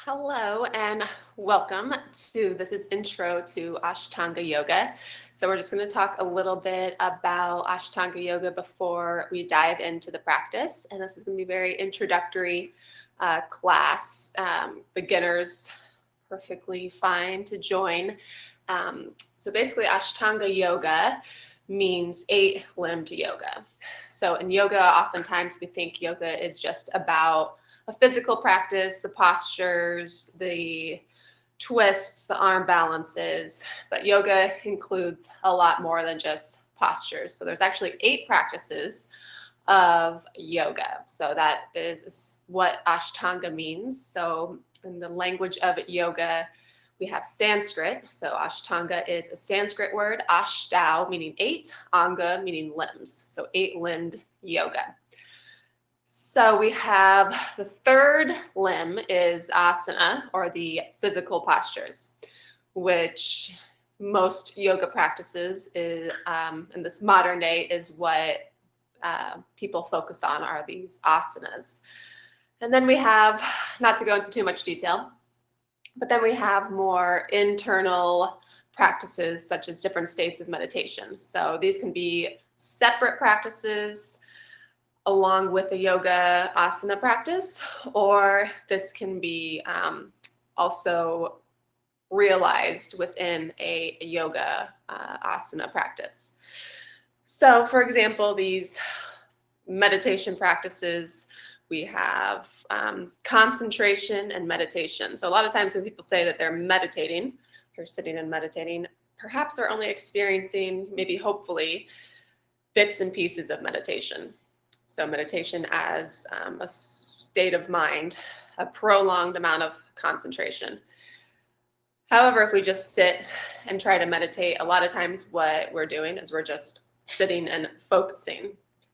Hello and welcome to this is Intro to Ashtanga Yoga. So we're just going to talk a little bit about Ashtanga Yoga before we dive into the practice. And this is going to be a very introductory class. Beginners perfectly fine to join. So basically Ashtanga Yoga means eight-limbed yoga. So in yoga, oftentimes we think yoga is just about a physical practice, the postures, the twists, the arm balances, but yoga includes a lot more than just postures. So there's actually 8 practices of yoga. So that is what Ashtanga means. So in the language of yoga, we have Sanskrit. So Ashtanga is a Sanskrit word, Ashtau meaning 8, Anga meaning limbs. So 8-limbed yoga. So we have the third limb is asana, or the physical postures, which most yoga practices is, in this modern day is what people focus on are these asanas. And then we have, not to go into too much detail, but then we have more internal practices such as different states of meditation. So these can be separate practices along with a yoga asana practice, or this can be also realized within a yoga asana practice. So for example, these meditation practices, we have concentration and meditation. So a lot of times when people say that they're meditating, they're sitting and meditating, perhaps they're only experiencing, maybe hopefully, bits and pieces of meditation. So meditation as a state of mind, a prolonged amount of concentration. However, if we just sit and try to meditate, a lot of times what we're doing is we're just sitting and focusing.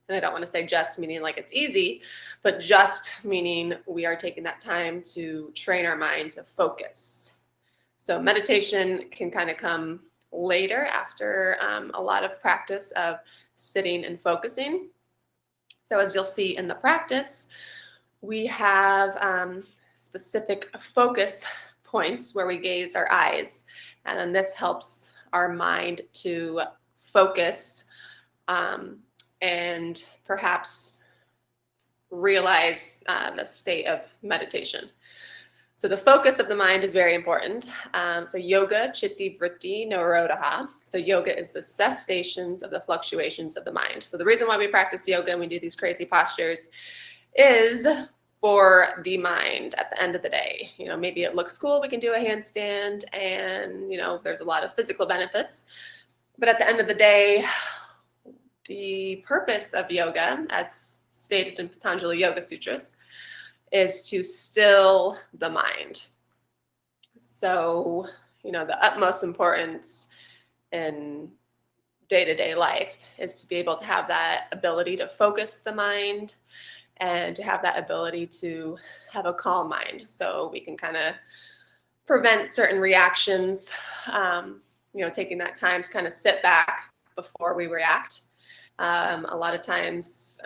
And I don't want to say just meaning like it's easy, but just meaning we are taking that time to train our mind to focus. So meditation can kind of come later after a lot of practice of sitting and focusing. So as you'll see in the practice, we have specific focus points where we gaze our eyes, and then this helps our mind to focus and perhaps realize the state of meditation. So the focus of the mind is very important. So yoga, chitti vritti nirodha. So yoga is the cessations of the fluctuations of the mind. So the reason why we practice yoga and we do these crazy postures is for the mind at the end of the day. You know, maybe it looks cool, we can do a handstand and, you know, there's a lot of physical benefits. But at the end of the day, the purpose of yoga, as stated in Patanjali Yoga Sutras, is to still the mind. So, you know, the utmost importance in day-to-day life is to be able to have that ability to focus the mind and to have that ability to have a calm mind. So we can kind of prevent certain reactions, you know, taking that time to kind of sit back before we react. A lot of times,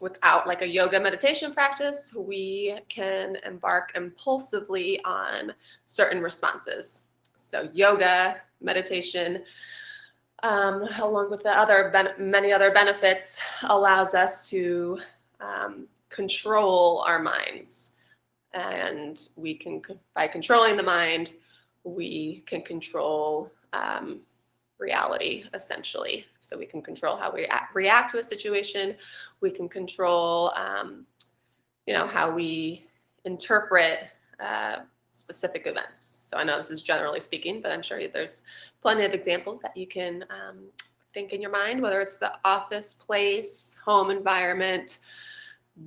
without like a yoga meditation practice, we can embark impulsively on certain responses. So yoga, meditation, along with the many other benefits, allows us to control our minds. And we can, by controlling the mind, we can control reality, essentially. So we can control how we react to a situation. We can control, you know, how we interpret specific events. So I know this is generally speaking, but I'm sure there's plenty of examples that you can think in your mind, whether it's the office, place, home environment,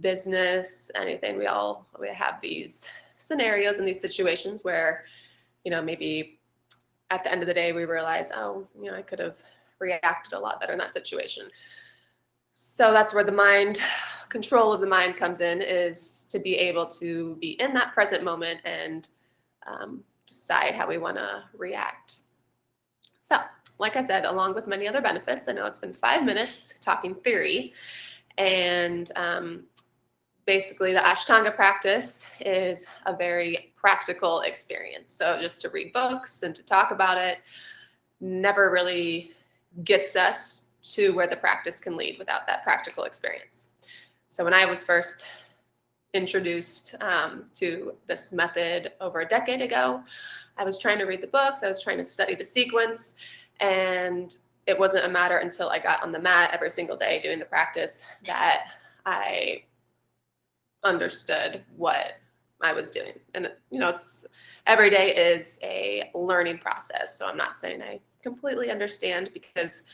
business, anything. We have these scenarios and these situations where, you know, maybe at the end of the day, we realize, oh, you know, I could have reacted a lot better in that situation. So that's where the mind, control of the mind comes in, is to be able to be in that present moment and decide how we want to react. So, like I said, along with many other benefits, I know it's been 5 minutes talking theory, and basically the Ashtanga practice is a very practical experience. So just to read books and to talk about it never really gets us to where the practice can lead without that practical experience. So when I was first introduced to this method over a decade ago, I was trying to read the books, I was trying to study the sequence, and it wasn't a matter until I got on the mat every single day doing the practice that I understood what I was doing. And it's every day is a learning process. So I'm not saying I completely understand, because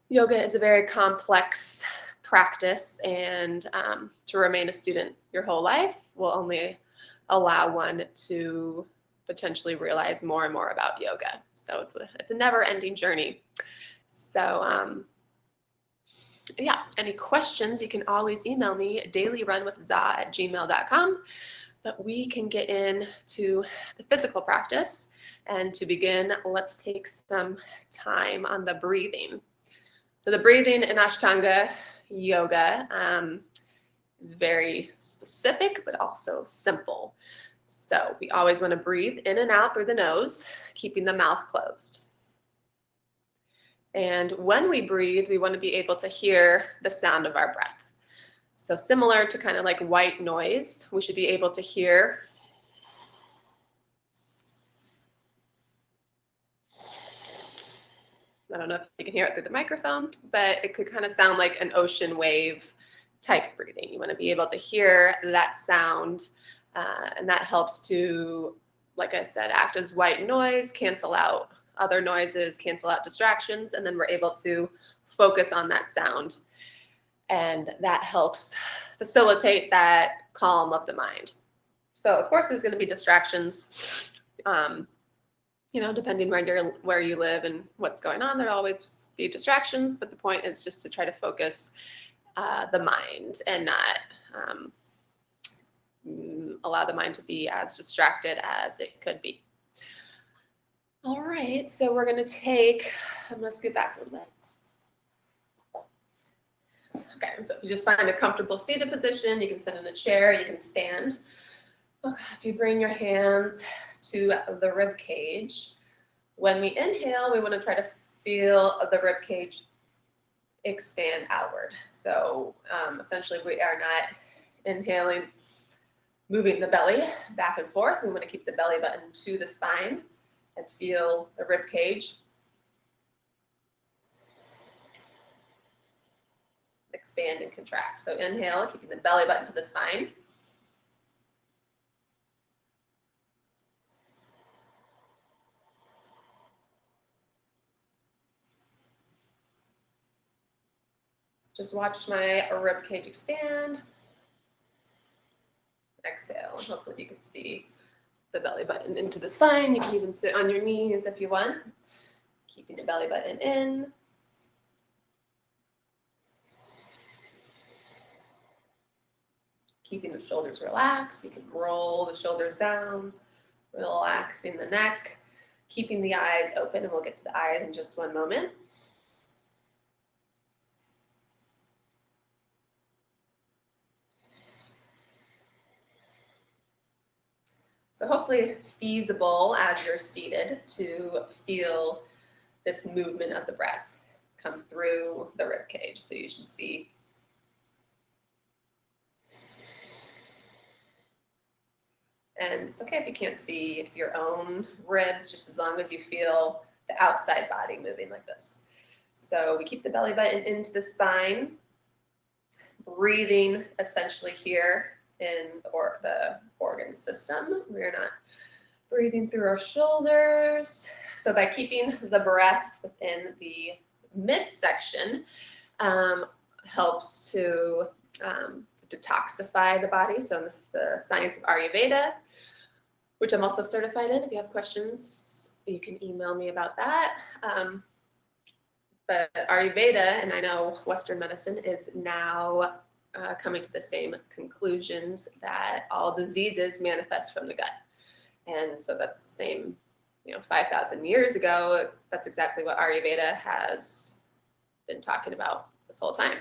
yoga is a very complex practice, and to remain a student your whole life will only allow one to potentially realize more and more about yoga. So it's a never-ending journey. So yeah, any questions, you can always email me, dailyrunwithza@gmail.com. But we can get into the physical practice. And to begin, let's take some time on the breathing. So the breathing in Ashtanga Yoga is very specific, but also simple. So we always want to breathe in and out through the nose, keeping the mouth closed. And when we breathe, we want to be able to hear the sound of our breath. So similar to kind of like white noise, we should be able to hear I don't know if you can hear it through the microphone, but it could kind of sound like an ocean wave type breathing. You want to be able to hear that sound, and that helps to, like I said, act as white noise, cancel out other noises, cancel out distractions, and then we're able to focus on that sound. And that helps facilitate that calm of the mind. So of course there's going to be distractions, depending where you live and what's going on, there'll always be distractions, but the point is just to try to focus the mind and not allow the mind to be as distracted as it could be. All right, so we're going to I'm going to scoot back a little bit. Okay, so if you just find a comfortable seated position, you can sit in a chair, you can stand. Okay, if you bring your hands to the rib cage, when we inhale, we want to try to feel the rib cage expand outward. So essentially we are not inhaling, moving the belly back and forth. We want to keep the belly button to the spine and feel the rib cage expand and contract. So inhale, keeping the belly button to the spine. Just watch my rib cage expand. Exhale, and hopefully you can see the belly button into the spine. You can even sit on your knees if you want, keeping the belly button in. Keeping the shoulders relaxed. You can roll the shoulders down, relaxing the neck, keeping the eyes open, and we'll get to the eyes in just one moment. So hopefully feasible as you're seated to feel this movement of the breath come through the rib cage. So you should see and it's okay if you can't see your own ribs, just as long as you feel the outside body moving like this. So we keep the belly button into the spine, breathing essentially here in the organ system. We're not breathing through our shoulders. So by keeping the breath within the midsection, helps to detoxify the body. So this is the science of Ayurveda, which I'm also certified in. If you have questions, you can email me about that. But Ayurveda, and I know Western medicine, is now coming to the same conclusions that all diseases manifest from the gut. And so that's the same, 5,000 years ago, that's exactly what Ayurveda has been talking about this whole time.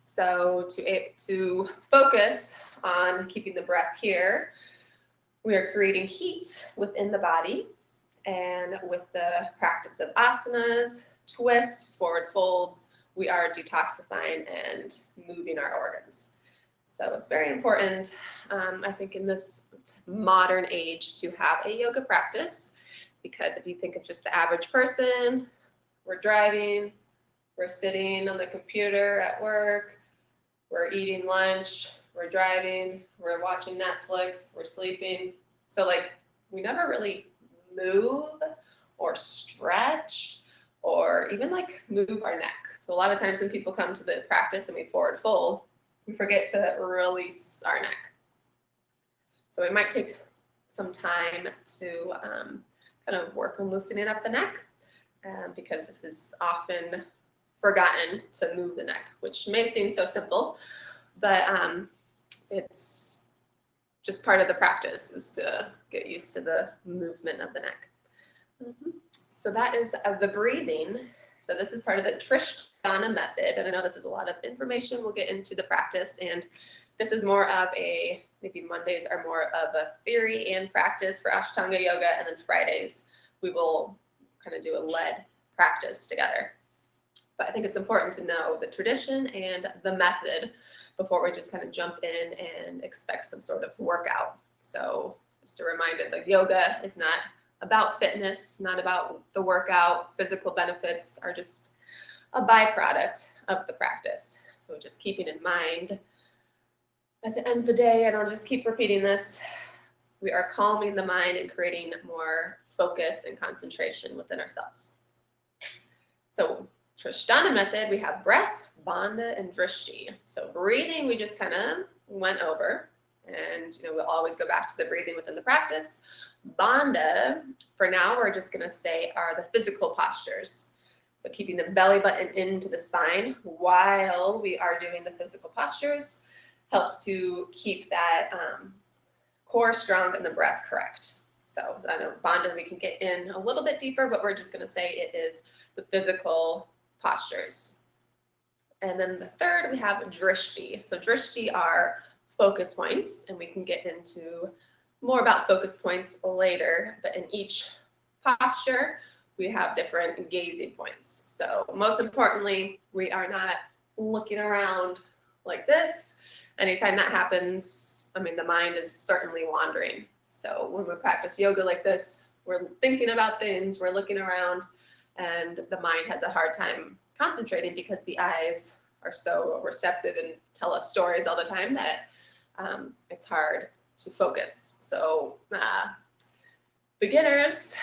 So to focus on keeping the breath here, we are creating heat within the body, and with the practice of asanas, twists, forward folds, we are detoxifying and moving our organs. So it's very important, I think, in this modern age to have a yoga practice, because if you think of just the average person, we're driving, we're sitting on the computer at work, we're eating lunch, we're driving, we're watching Netflix, we're sleeping. So like we never really move or stretch or even like move our neck. So a lot of times when people come to the practice and we forward fold, we forget to release our neck. So it might take some time to kind of work on loosening up the neck, because this is often forgotten to move the neck, which may seem so simple, but it's just part of the practice is to get used to the movement of the neck. So that is the breathing. So this is part of the Trishthana method, and I know this is a lot of information. We'll get into the practice, and this is more of maybe Mondays are more of a theory and practice for Ashtanga Yoga, and then Fridays we will kind of do a lead practice together. But I think it's important to know the tradition and the method before we just kind of jump in and expect some sort of workout. So just a reminder, the yoga is not about fitness, not about the workout. Physical benefits are just a byproduct of the practice. So just keeping in mind, at the end of the day, and I'll just keep repeating this, we are calming the mind and creating more focus and concentration within ourselves. So Trishthana method, we have breath, bandha, and drishti. So breathing, we just kind of went over, and we'll always go back to the breathing within the practice. Bandha, for now, we're just going to say are the physical postures. So keeping the belly button into the spine while we are doing the physical postures helps to keep that core strong and the breath correct. So I know bandha we can get in a little bit deeper, but we're just going to say it is the physical postures. And then the third, we have drishti. So drishti are focus points, and we can get into more about focus points later, but in each posture, we have different gazing points. So most importantly, we are not looking around like this. Anytime that happens, the mind is certainly wandering. So when we practice yoga like this, we're thinking about things, we're looking around, and the mind has a hard time concentrating because the eyes are so receptive and tell us stories all the time that it's hard to focus. So beginners,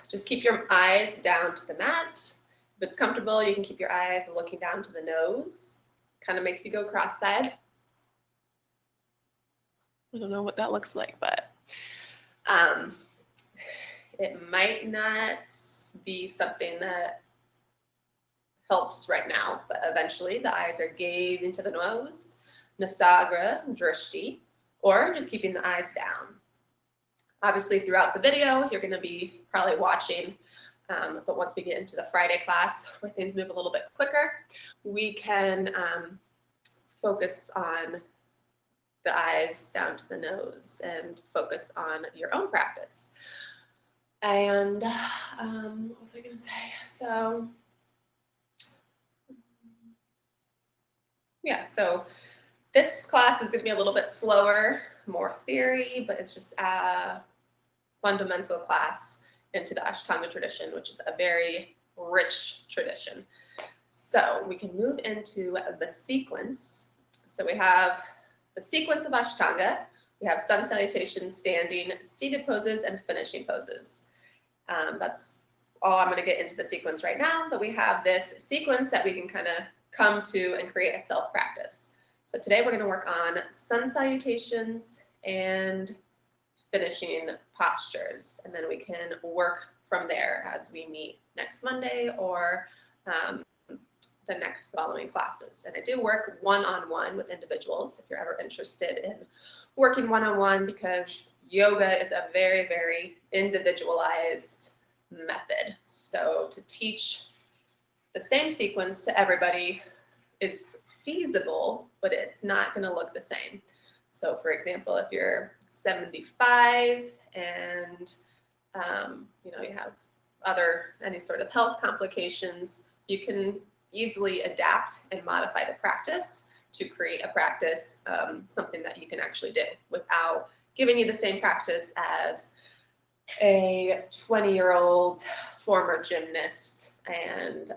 just keep your eyes down to the mat. If it's comfortable, you can keep your eyes looking down to the nose. Kind of makes you go cross-eyed. I don't know what that looks like, but it might not be something that helps right now, but eventually the eyes are gazing to the nose, nasagra, drishti, or just keeping the eyes down. Obviously, throughout the video, you're going to be probably watching, but once we get into the Friday class where things move a little bit quicker, we can focus on the eyes down to the nose and focus on your own practice. And what was I going to say? So, yeah, so this class is going to be a little bit slower, more theory, but it's just a fundamental class into the Ashtanga tradition, which is a very rich tradition. So we can move into the sequence. So we have the sequence of Ashtanga. We have sun salutation, standing, seated poses, and finishing poses. That's all I'm going to get into the sequence right now, but we have this sequence that we can kind of come to and create a self-practice. So today we're going to work on sun salutations and finishing postures, and then we can work from there as we meet next Monday or the next following classes. And I do work one-on-one with individuals if you're ever interested in working one-on-one, because yoga is a very, very individualized method. So to teach the same sequence to everybody is feasible, but it's not going to look the same. So for example, if you're 75 and you have any sort of health complications, you can easily adapt and modify the practice to create a practice, something that you can actually do without giving you the same practice as a 20-year-old former gymnast. And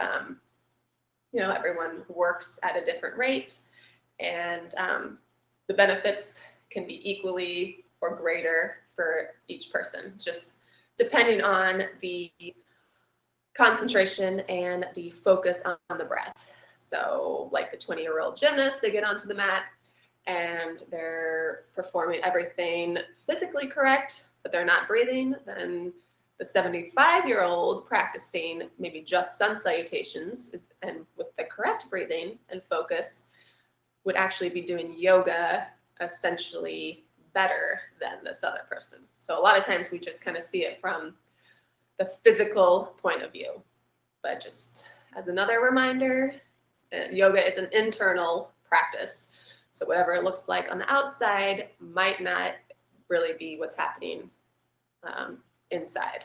everyone works at a different rate, and the benefits can be equally or greater for each person. It's just depending on the concentration and the focus on the breath. So like the 20-year-old gymnast, they get onto the mat and they're performing everything physically correct, but they're not breathing. Then the 75-year-old practicing maybe just sun salutations and with the correct breathing and focus would actually be doing yoga essentially better than this other person. So a lot of times we just kind of see it from the physical point of view. But just as another reminder, yoga is an internal practice. So whatever it looks like on the outside might not really be what's happening inside.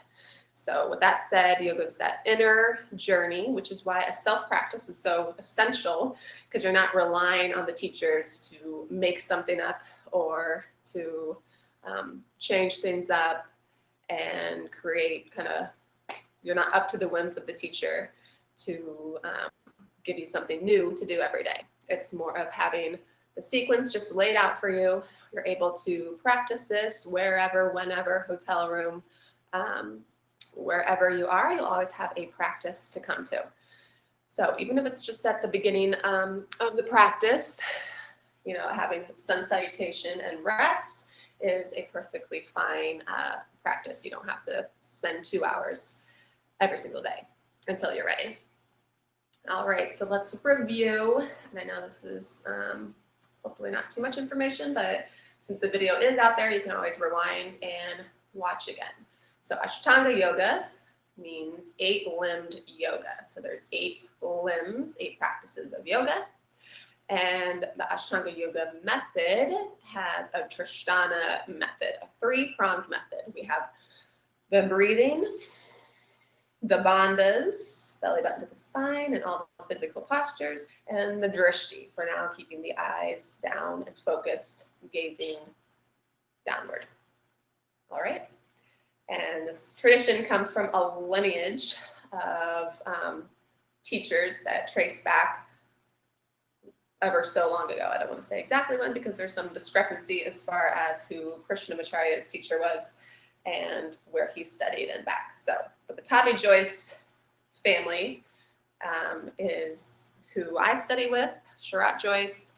So with that said, yoga is that inner journey, which is why a self-practice is so essential, because you're not relying on the teachers to make something up or to change things up and create you're not up to the whims of the teacher to give you something new to do every day. It's more of having the sequence just laid out for you. You're able to practice this wherever, whenever, hotel room, wherever you are, you'll always have a practice to come to. So even if it's just at the beginning of the practice, having sun salutation and rest is a perfectly fine practice. You don't have to spend 2 hours every single day until you're ready. All right, so let's review. And I know this is hopefully not too much information, but since the video is out there, you can always rewind and watch again. So Ashtanga Yoga means 8-limbed yoga. So there's 8 limbs, 8 practices of yoga. And the Ashtanga Yoga method has a Trishthana method, a 3-pronged method. We have the breathing, the bandhas, belly button to the spine, and all the physical postures, and the drishti, for now keeping the eyes down and focused, gazing downward. All right. And this tradition comes from a lineage of teachers that trace back ever so long ago. I don't want to say exactly when because there's some discrepancy as far as who Krishnamacharya's teacher was and where he studied and back. So the Batavi Joyce family is who I study with. Sharat Joyce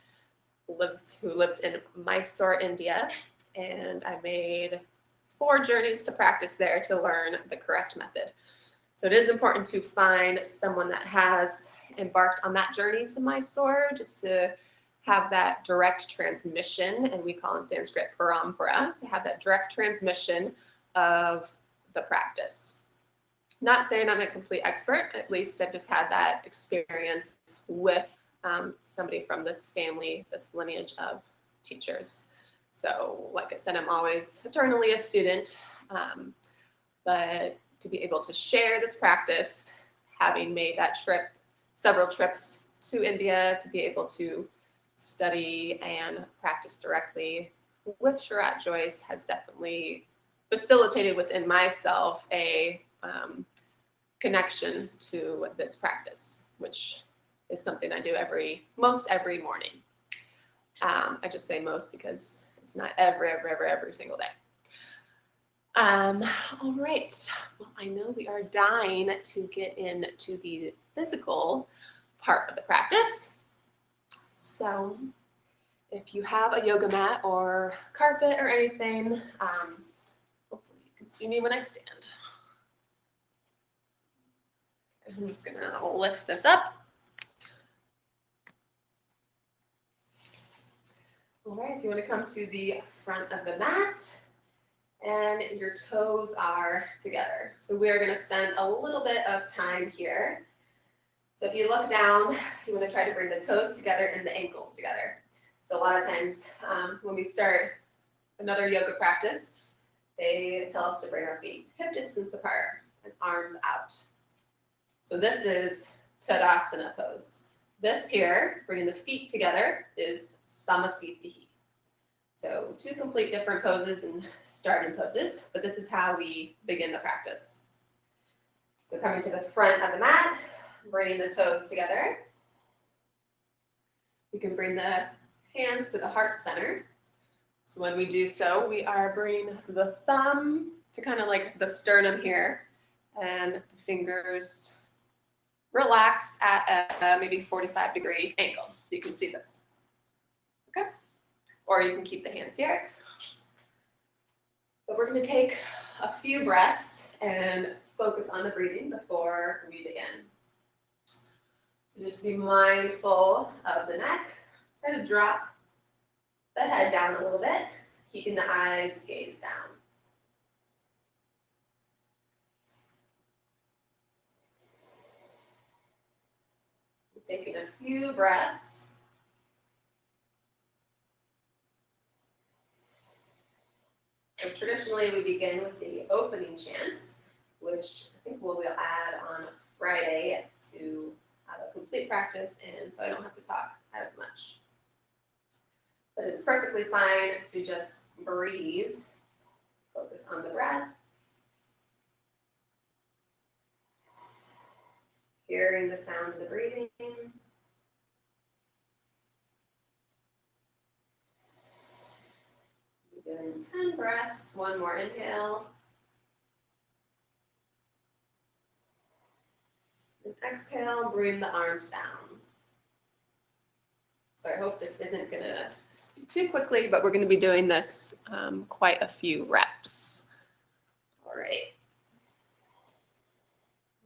who lives in Mysore, India, and I made 4 journeys to practice there to learn the correct method. So it is important to find someone that has embarked on that journey to Mysore, just to have that direct transmission, and we call in Sanskrit parampara, to have that direct transmission of the practice. Not saying I'm a complete expert, at least I've just had that experience with somebody from this family, this lineage of teachers. So like I said, I'm always eternally a student, but to be able to share this practice, having made that trip, several trips to India, to be able to study and practice directly with Sharat Joyce has definitely facilitated within myself a connection to this practice, which is something I do most every morning. I just say most because it's not every single day. All right. Well, I know we are dying to get into the physical part of the practice. So if you have a yoga mat or carpet or anything, hopefully you can see me when I stand. I'm just gonna lift this up. All right, if you want to come to the front of the mat and your toes are together. So we're going to spend a little bit of time here So if you look down, you want to try to bring the toes together and the ankles together. So a lot of times when we start another yoga practice, they tell us to bring our feet hip distance apart and arms out. So this is Tadasana pose. This here, bringing the feet together, is Samasthiti. So two complete different poses and starting poses, but this is how we begin the practice. So coming to the front of the mat, bringing the toes together. You can bring the hands to the heart center. So when we do so, we are bringing the thumb to kind of like the sternum here, and the fingers relaxed at a maybe 45-degree angle. You can see this. Okay? Or you can keep the hands here. But we're going to take a few breaths and focus on the breathing before we begin. So just be mindful of the neck. Try to drop the head down a little bit, keeping the eyes gaze down. Taking a few breaths. So traditionally we begin with the opening chant, which I think we'll add on Friday to have a complete practice, and so I don't have to talk as much. But it's perfectly fine to just breathe, focus on the breath, hearing the sound of the breathing. We're doing 10 breaths, one more inhale. And exhale, bring the arms down. So I hope this isn't going to be too quickly, but we're going to be doing this quite a few reps. All right.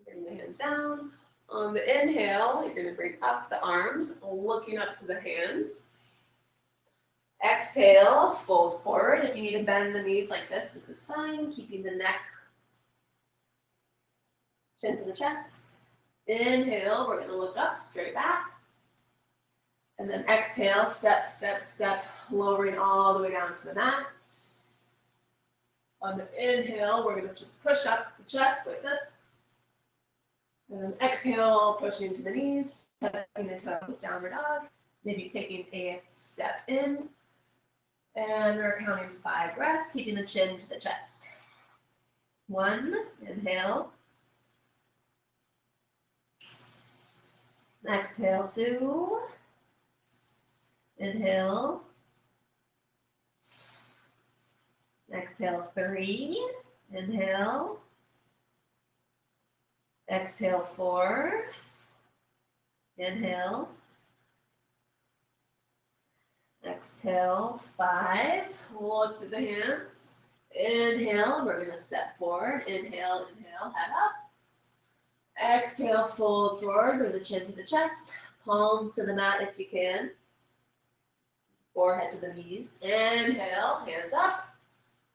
Bring the hands down. On the inhale, you're going to bring up the arms, looking up to the hands. Exhale, fold forward. If you need to bend the knees like this is fine. Keeping the neck, chin to the chest. Inhale, we're going to look up, straight back. And then exhale, step, step, step, lowering all the way down to the mat. On the inhale, we're going to just push up the chest like this. And then exhale, pushing to the knees, stepping into downward dog. Maybe taking a step in. And we're counting 5 breaths, keeping the chin to the chest. 1, inhale. Exhale, 2. Inhale. Exhale, 3. Inhale. Exhale, 4. Inhale. Exhale, 5. Look to the hands. Inhale, we're going to step forward. Inhale, inhale, head up. Exhale, fold forward, bring the chin to the chest. Palms to the mat if you can. Forehead to the knees. Inhale, hands up.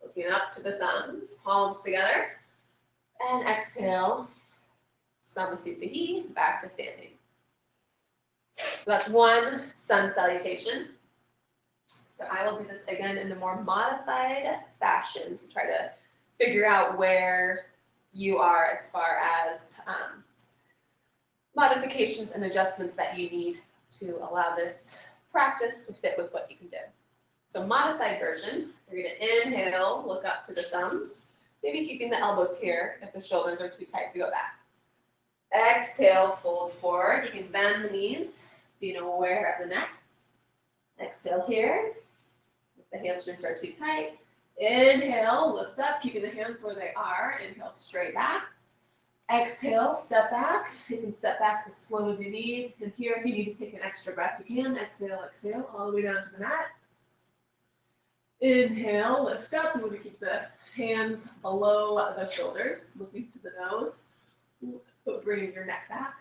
Looking up to the thumbs. Palms together. And exhale, Samasthiti, back to standing. So that's one sun salutation. So I will do this again in a more modified fashion to try to figure out where you are as far as modifications and adjustments that you need to allow this practice to fit with what you can do. So modified version, you're going to inhale, look up to the thumbs, maybe keeping the elbows here if the shoulders are too tight to go back. Exhale, fold forward. You can bend the knees, being aware of the neck. Exhale here. If the hamstrings are too tight. Inhale, lift up, keeping the hands where they are. Inhale, straight back. Exhale, step back. You can step back as slow as you need. And here, if you need to take an extra breath, you can. Exhale, exhale, all the way down to the mat. Inhale, lift up. I'm going to keep the hands below the shoulders, looking to the nose. But bringing your neck back.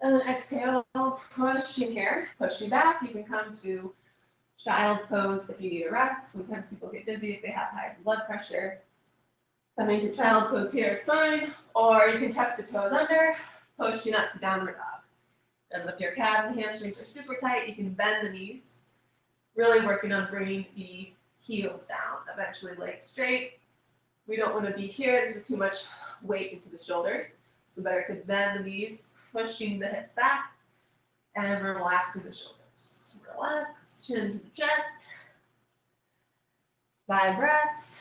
And then exhale, pushing here, pushing back. You can come to child's pose if you need a rest. Sometimes people get dizzy if they have high blood pressure. Coming to child's pose here is fine. Or you can tuck the toes under, pushing up to downward dog. And if your calves and hamstrings are super tight, you can bend the knees, really working on bringing the heels down. Eventually legs straight. We don't want to be here. This is too much weight into the shoulders. So better to bend the knees, pushing the hips back, and relaxing the shoulders. Relax, chin to the chest. 5 breaths.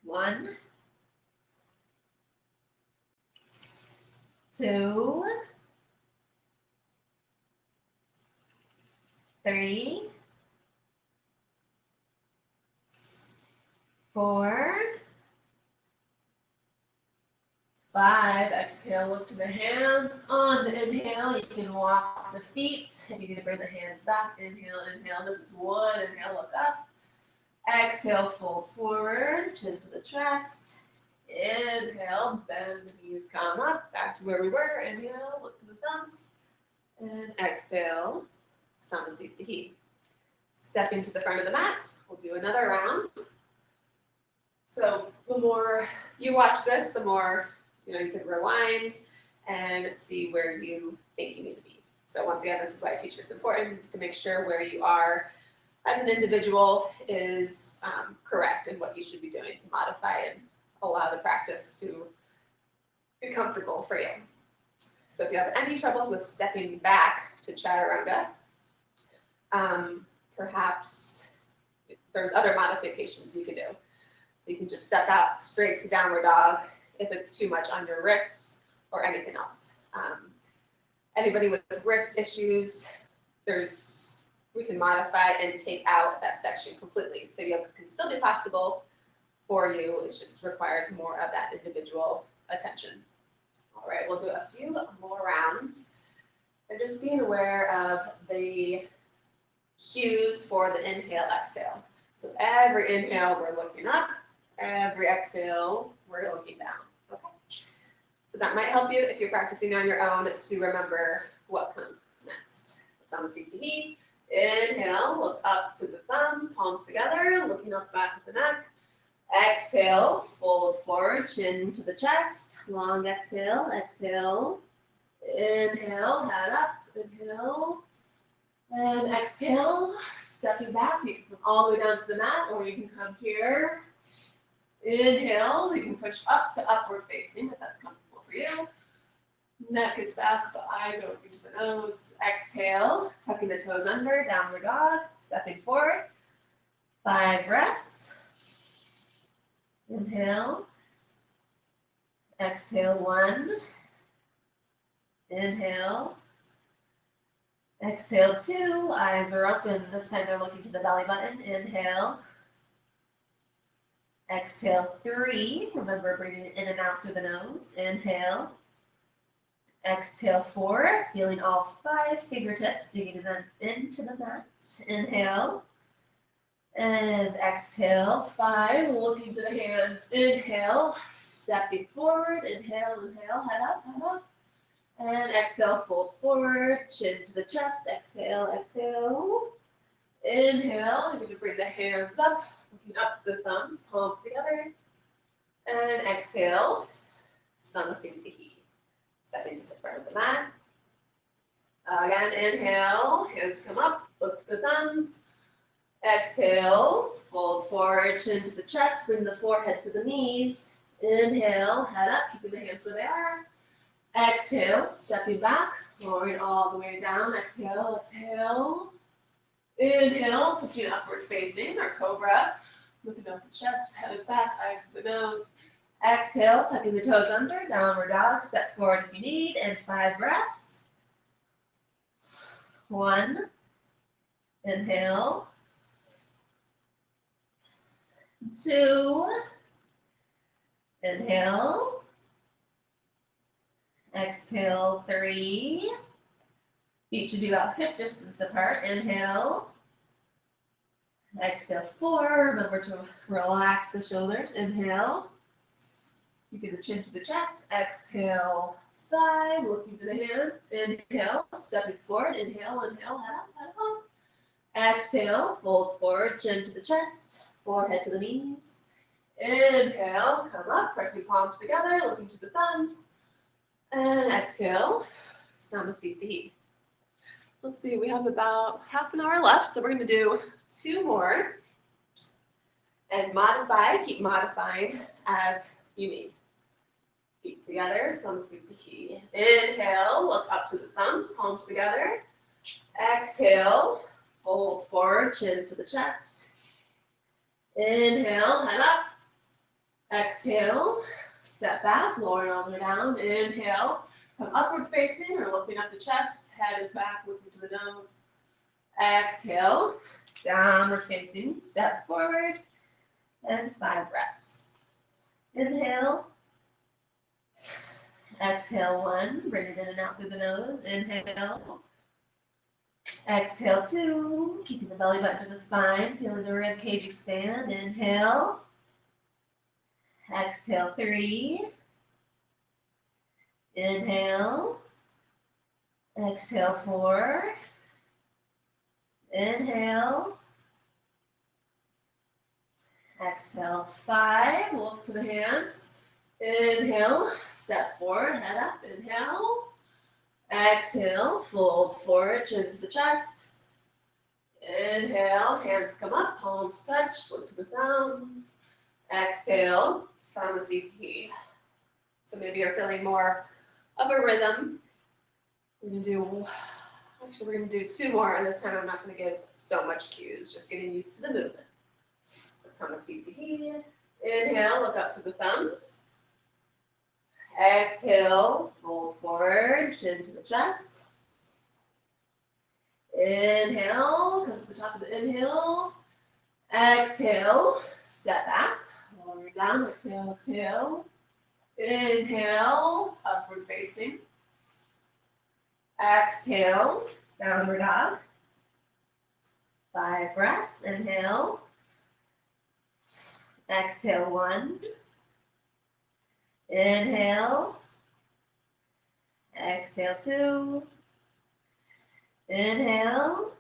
1, 2, 3, 4, 5. Exhale, look to the hands. On the inhale, you can walk the feet. If you need to bring the hands back, inhale, inhale. This is 1. Inhale, look up. Exhale, fold forward, chin to the chest. Inhale, bend the knees, come up, back to where we were. Inhale, look to the thumbs. And exhale, Samasthiti. Stepping to the front of the mat. We'll do another round. So the more you watch this, the more you can rewind and see where you think you need to be. So once again, this is why I teach this importance, to make sure where you are as an individual is correct and what you should be doing to modify and allow the practice to be comfortable for you. So if you have any troubles with stepping back to chaturanga, perhaps there's other modifications you can do. So you can just step out straight to downward dog if it's too much on your wrists or anything else. Anybody with wrist issues, we can modify and take out that section completely. So yoga can still be possible for you. It just requires more of that individual attention. All right, we'll do a few more rounds. And just being aware of the cues for the inhale, exhale. So every inhale, we're looking up. Every exhale, we're looking down. Okay. So that might help you if you're practicing on your own to remember what comes next. So Samasthiti. Inhale, look up to the thumbs, palms together, looking up back at the neck. Exhale, fold forward, chin to the chest. Long exhale, exhale. Inhale, head up, inhale. And exhale, stepping back. You can come all the way down to the mat, or you can come here. Inhale, you can push up to upward facing if that's comfortable for you. Neck is back, the eyes are looking to the nose. Exhale, tucking the toes under, downward dog, stepping forward. 5 breaths. Inhale. Exhale, 1. Inhale. Exhale, 2. Eyes are open. This time they're looking to the belly button. Inhale. Exhale, 3. Remember breathing in and out through the nose. Inhale. Exhale, 4. Feeling all 5 fingertips digging into the mat. Inhale. And exhale, 5. Looking to the hands. Inhale. Stepping forward. Inhale, inhale. Head up, head up. And exhale, fold forward. Chin to the chest. Exhale, exhale. Inhale. You're going to bring the hands up. Looking up to the thumbs. Palms together. And exhale. Samasthiti. Stepping to the front of the mat. Again, inhale, hands come up, look to the thumbs. Exhale, fold forward, chin to the chest, bring the forehead to the knees. Inhale, head up, keeping the hands where they are. Exhale, stepping back, lowering all the way down. Exhale, exhale. Inhale, pushing upward facing, or cobra. Lifting up the chest, head is back, eyes to the nose. Exhale, tucking the toes under, downward dog, step forward if you need, and 5 breaths. 1, inhale. 2, inhale. Exhale, 3. Feet should be about hip distance apart. Inhale. Exhale, 4. Remember to relax the shoulders. Inhale. Keeping the chin to the chest. Exhale, 5. Looking to the hands. Inhale, stepping forward. Inhale, inhale, head up, head up. Exhale, fold forward, chin to the chest, forehead to the knees. Inhale, come up, pressing palms together, looking to the thumbs. And exhale, Samasthiti. Let's see, we have about half an hour left, so we're going to do 2 more. And modify, keep modifying as you need. Feet together, Samasthiti. Inhale, look up to the thumbs, palms together. Exhale, fold forward, chin to the chest. Inhale, head up. Exhale, step back, lower elbow down. Inhale, come upward facing or lifting up the chest. Head is back, looking to the nose. Exhale, downward facing, step forward. And 5 breaths. Inhale. Exhale 1, bring it in and out through the nose. Inhale. Exhale 2, keeping the belly button to the spine, feeling the rib cage expand. Inhale. Exhale 3. Inhale. Exhale 4. Inhale. Exhale 5, look to the hands. Inhale, step forward, head up. Inhale. Exhale, fold forward, chin to the chest. Inhale, hands come up, palms touch, look to the thumbs. Exhale, Samasthiti. So maybe you're feeling more of a rhythm. We're going to do 2 more, and this time I'm not going to give so much cues, just getting used to the movement. Samasthiti. Inhale, look up to the thumbs. Exhale, fold forward, chin to the chest. Inhale, come to the top of the inhale. Exhale, step back, lower down, exhale, exhale. Inhale, upward facing. Exhale, downward dog. 5 breaths, inhale. Exhale 1. Inhale. Exhale 2. Inhale.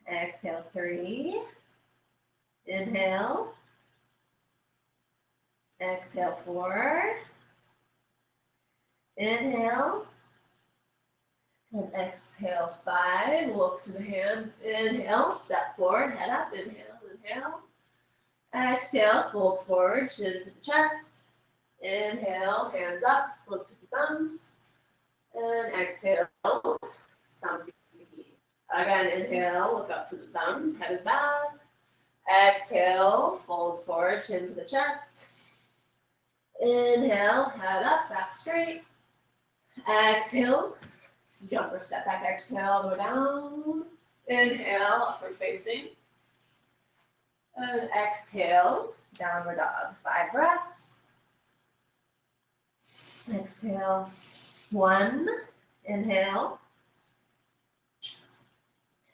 Exhale 3. Inhale. Exhale 4. Inhale. And exhale 5. Look to the hands. Inhale. Step forward. Head up. Inhale. Inhale. Exhale, fold forward, chin to the chest. Inhale, hands up, look to the thumbs. And exhale, Samasthiti. Again, inhale, look up to the thumbs, head is back. Exhale, fold forward, chin to the chest. Inhale, head up, back straight. Exhale, jump or step back, exhale, all the way down. Inhale, upward facing. And exhale, downward dog. 5 breaths. Exhale, 1. Inhale.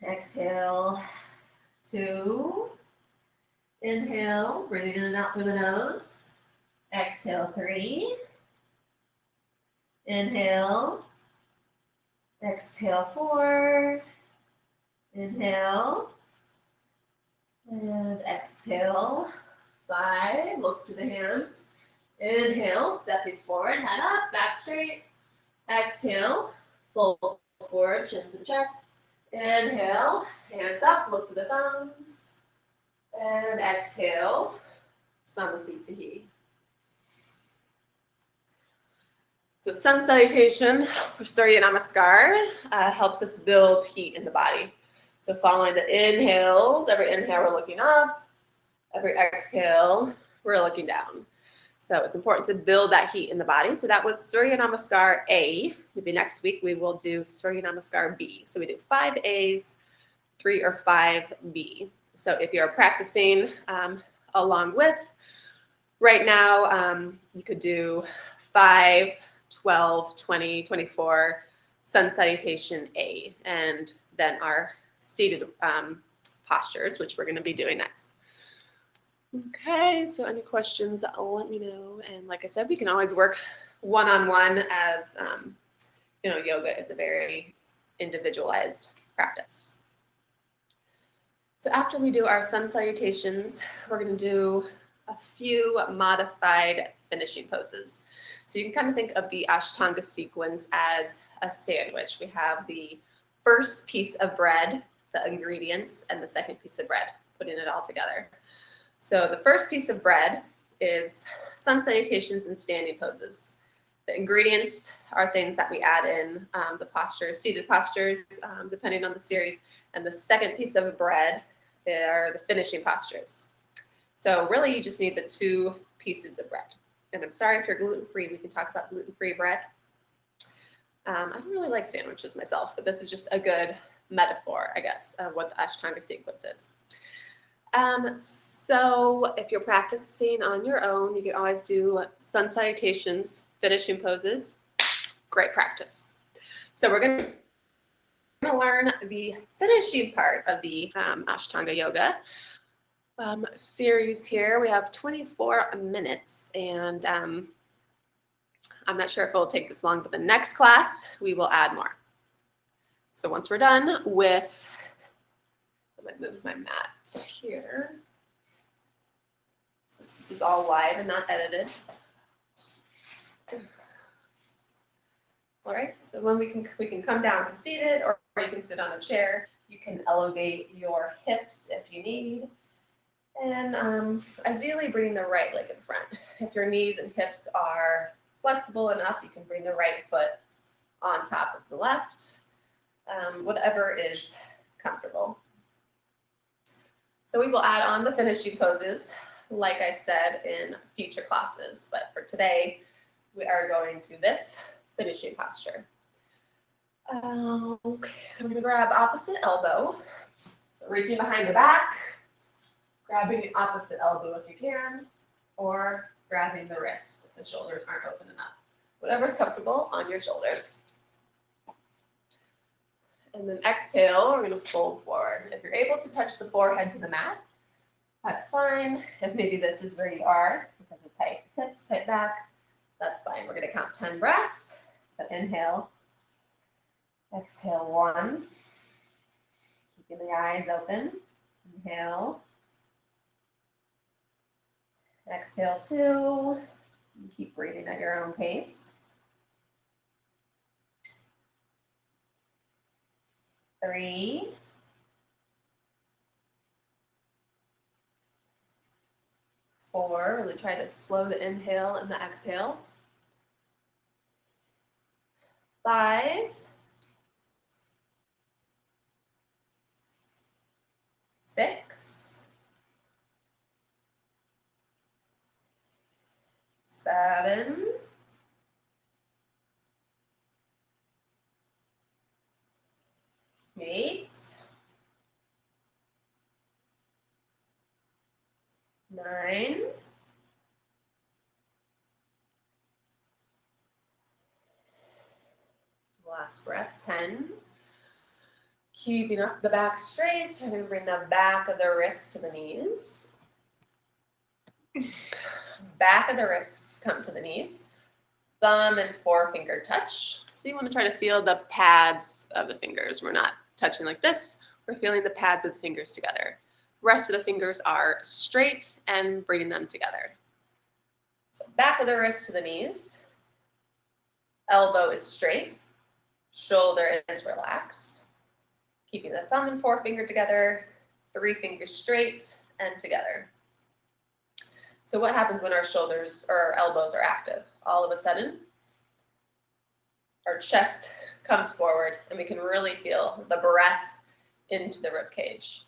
Exhale, 2. Inhale, breathing in and out through the nose. Exhale, 3. Inhale. Exhale, 4. Inhale. And exhale, 5. Look to the hands. Inhale, stepping forward, head up, back straight. Exhale, fold forward, chin to the chest. Inhale, hands up, look to the thumbs. And exhale, Samasthiti. So sun salutation, or Surya Namaskar, helps us build heat in the body. So following the inhales, every inhale we're looking up, every exhale we're looking down. So it's important to build that heat in the body. So that was Surya Namaskar A. Maybe next week we will do Surya Namaskar B. So we do 5 A's, 3 or 5 B. So if you're practicing along with, right now you could do 5, 12, 20, 24, sun salutation A, and then our seated postures, which we're going to be doing next. Okay, so any questions, let me know. And like I said, we can always work one-on-one as, yoga is a very individualized practice. So after we do our sun salutations, we're going to do a few modified finishing poses. So you can kind of think of the Ashtanga sequence as a sandwich. We have the first piece of bread, the ingredients, and the second piece of bread, putting it all together. So the first piece of bread is sun salutations and standing poses. The ingredients are things that we add in, the postures, seated postures, depending on the series. And the second piece of bread are the finishing postures. So really you just need the 2 pieces of bread. And I'm sorry if you're gluten-free, we can talk about gluten-free bread. I don't really like sandwiches myself, but this is just a good metaphor, I guess, of what the Ashtanga sequence is. So if you're practicing on your own, you can always do sun salutations, finishing poses. Great practice. So we're going to learn the finishing part of the Ashtanga Yoga series here. We have 24 minutes, and I'm not sure if it'll take this long, but the next class, we will add more. So once we're done with, I'm going to move my mat here, since this is all live and not edited. All right, so when we can come down to seated, or you can sit on a chair. You can elevate your hips if you need. And ideally bring the right leg in front. If your knees and hips are flexible enough, you can bring the right foot on top of the left, whatever is comfortable. So we will add on the finishing poses, like I said, in future classes. But for today, we are going to this finishing posture. Okay, so I'm going to grab opposite elbow. So reaching behind the back, grabbing the opposite elbow if you can, or grabbing the wrist if the shoulders aren't open enough. Whatever's comfortable on your shoulders. And then exhale, we're going to fold forward. If you're able to touch the forehead to the mat, that's fine. If maybe this is where you are, because of tight hips, tight back, that's fine. We're going to count 10 breaths. So inhale, exhale 1, keeping the eyes open. Inhale, exhale 2, and keep breathing at your own pace. 3, 4, really try to slow the inhale and the exhale. 5, 6, 7, 8, 9, 10. Keeping up the back straight. I'm going to bring the back of the wrist to the knees. Back of the wrists come to the knees. Thumb and forefinger touch. So you want to try to feel the pads of the fingers. We're not touching like this. We're feeling the pads of the fingers together. Rest of the fingers are straight and bringing them together. So back of the wrist to the knees. Elbow is straight. Shoulder is relaxed. Keeping the thumb and forefinger together. 3 fingers straight and together. So what happens when our shoulders or our elbows are active? All of a sudden, our chest comes forward and we can really feel the breath into the rib cage.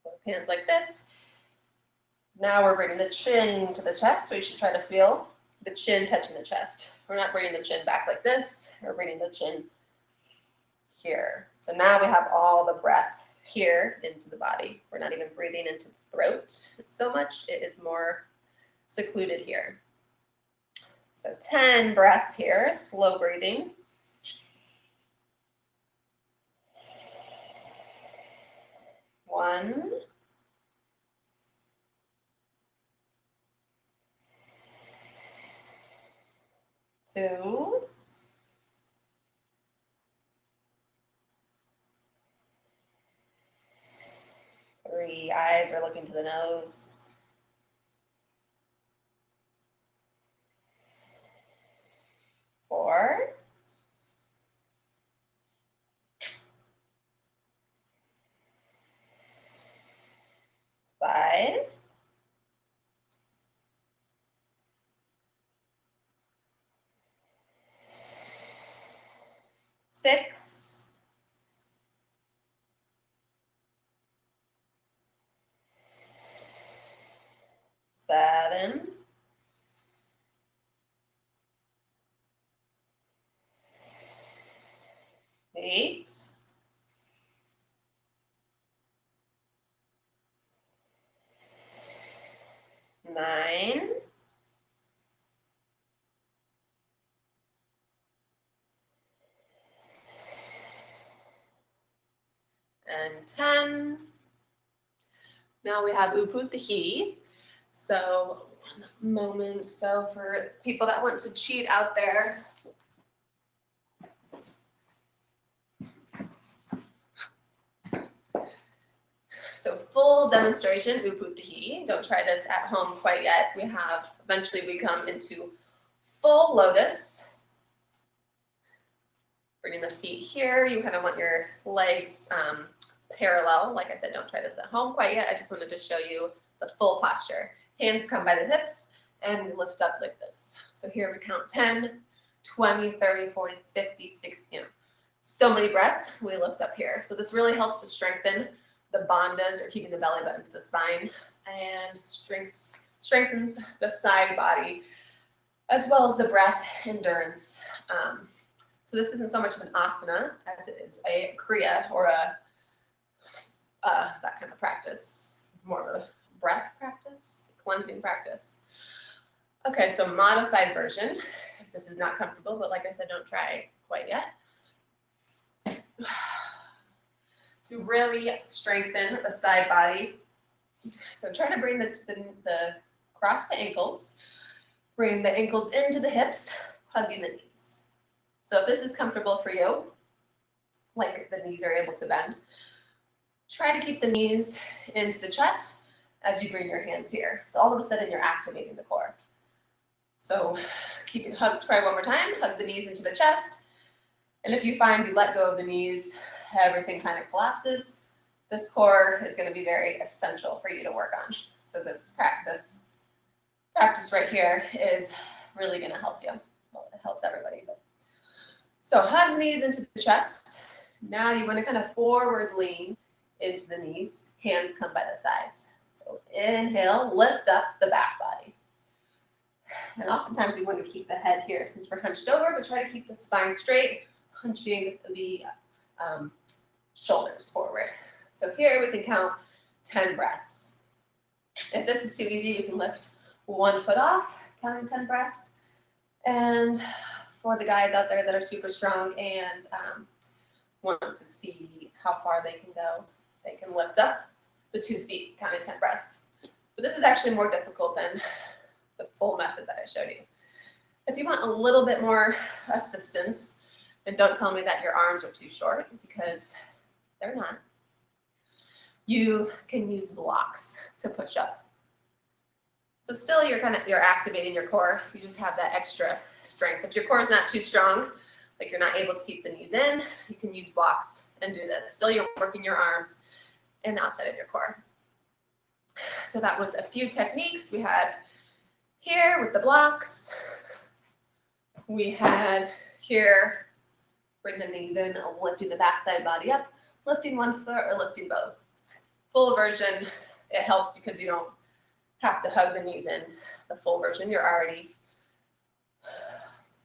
Both hands like this. Now we're bringing the chin to the chest, so you should try to feel the chin touching the chest. We're not bringing the chin back like this. We're bringing the chin here. So now we have all the breath here into the body. We're not even breathing into the throat so much. It is more secluded here. So 10 breaths here, slow breathing. 1, 2, 3, eyes are looking to the nose. 4, 5, 6, 7, 8, 9, 10. Now we have Uputahi. So one moment. So for people that want to cheat out there, so full demonstration, Uputahi. Don't try this at home quite yet. Eventually we come into full lotus. Bringing the feet here. You kind of want your legs parallel. Like I said, don't try this at home quite yet. I just wanted to show you the full posture. Hands come by the hips and we lift up like this. So here we count 10, 20, 30, 40, 50, 60, so many breaths. We lift up here. So this really helps to strengthen the bandhas, or keeping the belly button to the spine, and strengthens the side body, as well as the breath endurance. So this isn't so much of an asana as it is a kriya, or that kind of practice, more of a breath practice, cleansing practice. Okay, so modified version. If this is not comfortable, but like I said, don't try quite yet. To really strengthen the side body. So try to bring the cross the ankles, bring the ankles into the hips, hugging the knees. So if this is comfortable for you, like the knees are able to bend, try to keep the knees into the chest as you bring your hands here. So all of a sudden you're activating the core. So try one more time, hug the knees into the chest. And if you find you let go of the knees, everything kind of collapses, this core is going to be very essential for you to work on. So this practice right here is really going to help you. Well, it helps everybody. So hug the knees into the chest. Now you want to kind of forward lean into the knees. Hands come by the sides. So inhale, lift up the back body. And oftentimes we want to keep the head here since we're hunched over, but try to keep the spine straight, hunching the shoulders forward. So here we can count 10 breaths. If this is too easy, you can lift one foot off, counting 10 breaths. And for the guys out there that are super strong and want to see how far they can go, they can lift up the 2 feet, counting 10 breaths. But this is actually more difficult than the full method that I showed you. If you want a little bit more assistance, and don't tell me that your arms are too short, because they're not. You can use blocks to push up. So still you're activating your core. You just have that extra strength. If your core is not too strong, like you're not able to keep the knees in, you can use blocks and do this. Still you're working your arms and outside of your core. So that was a few techniques we had here with the blocks. We had here, bring the knees in, lifting the backside body up, lifting one foot or lifting both. Full version, it helps because you don't have to hug the knees in. The full version, you're already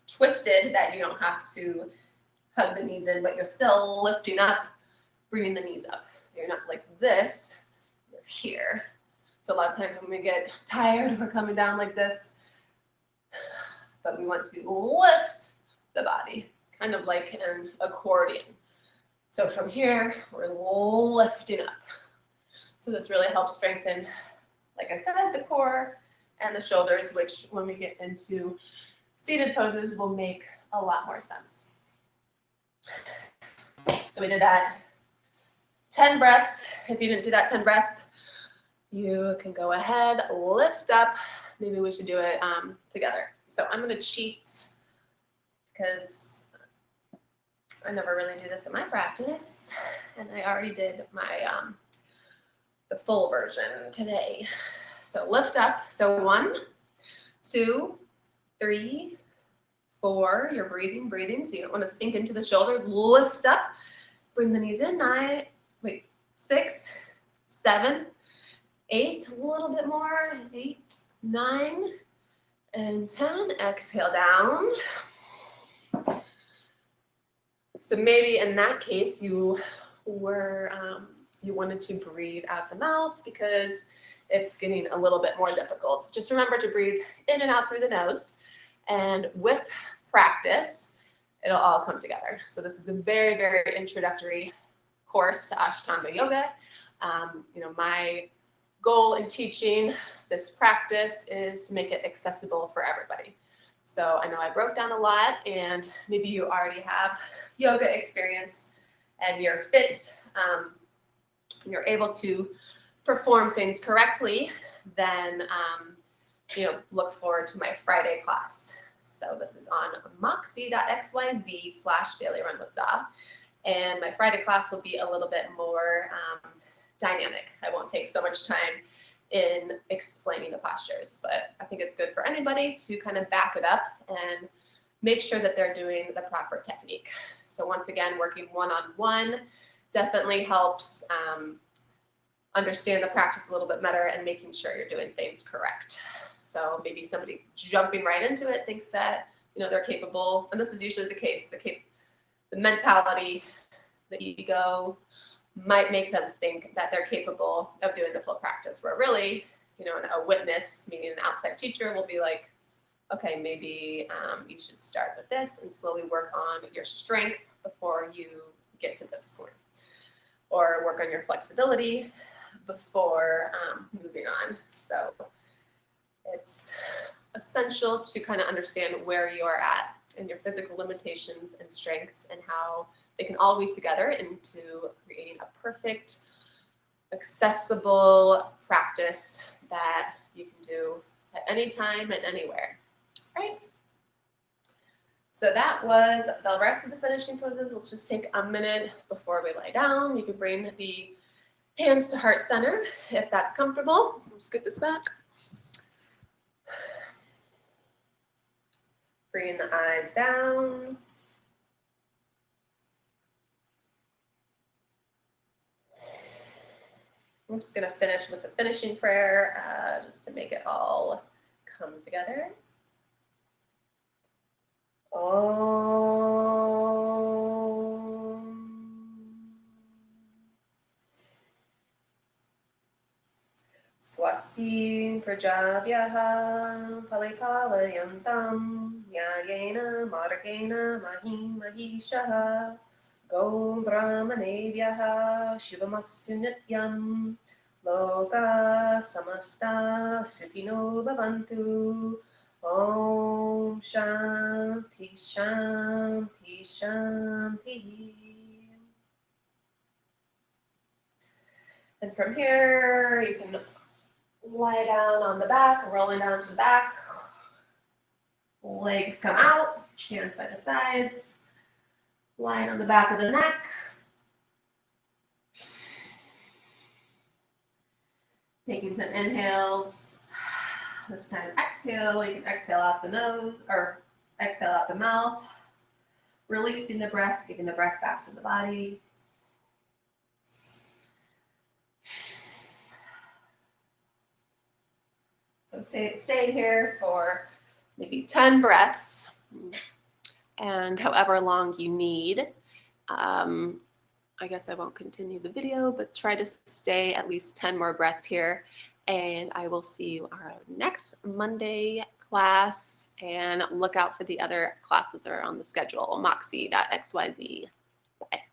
twisted that you don't have to hug the knees in, but you're still lifting up, bringing the knees up. You're not like this, you're here. So a lot of times when we get tired, we're coming down like this, but we want to lift the body, kind of like an accordion. So from here, we're lifting up. So this really helps strengthen, like I said, the core and the shoulders, which when we get into seated poses will make a lot more sense. So we did that 10 breaths. If you didn't do that 10 breaths, you can go ahead, lift up. Maybe we should do it together. So I'm going to cheat because I never really do this in my practice. And I already did my the full version today. So lift up. So 1, 2, 3, 4. You're breathing, breathing. So you don't want to sink into the shoulders. Lift up. Bring the knees in. 6, 7, 8. A little bit more. 8, 9, and 10. Exhale down. So maybe in that case you were you wanted to breathe out the mouth because it's getting a little bit more difficult. So just remember to breathe in and out through the nose, and with practice, it'll all come together. So this is a very, very introductory course to Ashtanga Yoga. My goal in teaching this practice is to make it accessible for everybody. So I know I broke down a lot, and maybe you already have yoga experience and you're fit, you're able to perform things correctly, then look forward to my Friday class. So this is on moxie.xyz/daily run with Za. And my Friday class will be a little bit more dynamic. I won't take so much time in explaining the postures, but I think it's good for anybody to kind of back it up and make sure that they're doing the proper technique. So once again, working one-on-one definitely helps understand the practice a little bit better and making sure you're doing things correct. So maybe somebody jumping right into it thinks that they're capable, and this is usually the case. The mentality, the ego might make them think that they're capable of doing the full practice, where really, a witness, meaning an outside teacher, will be like, okay, maybe you should start with this and slowly work on your strength before you get to this point, or work on your flexibility before moving on. So it's essential to kind of understand where you are at and your physical limitations and strengths, and how they can all weave together into creating a perfect, accessible practice that you can do at any time and anywhere, right? So that was the rest of the finishing poses. Let's just take a minute before we lie down. You can bring the hands to heart center if that's comfortable. Let's get this back. Bring the eyes down. I'm just going to finish with the finishing prayer just to make it all come together. Om. Swasti prajabhyaha palipalayantam yayena margena mahim mahishaha go brahmanebhyaha shivamastu nityam loka samasta sukhino bhavantu. Om Shanti Shanti Shanti. And from here, you can lie down on the back, rolling down to the back. Legs come out, hands by the sides. Lying on the back of the neck. Taking some inhales. This time exhale. You can exhale out the nose or exhale out the mouth. Releasing the breath, giving the breath back to the body. So stay here for maybe 10 breaths, and however long you need. I guess I won't continue the video, but try to stay at least 10 more breaths here. And I will see you our next Monday class, and look out for the other classes that are on the schedule, moxie.xyz. Bye.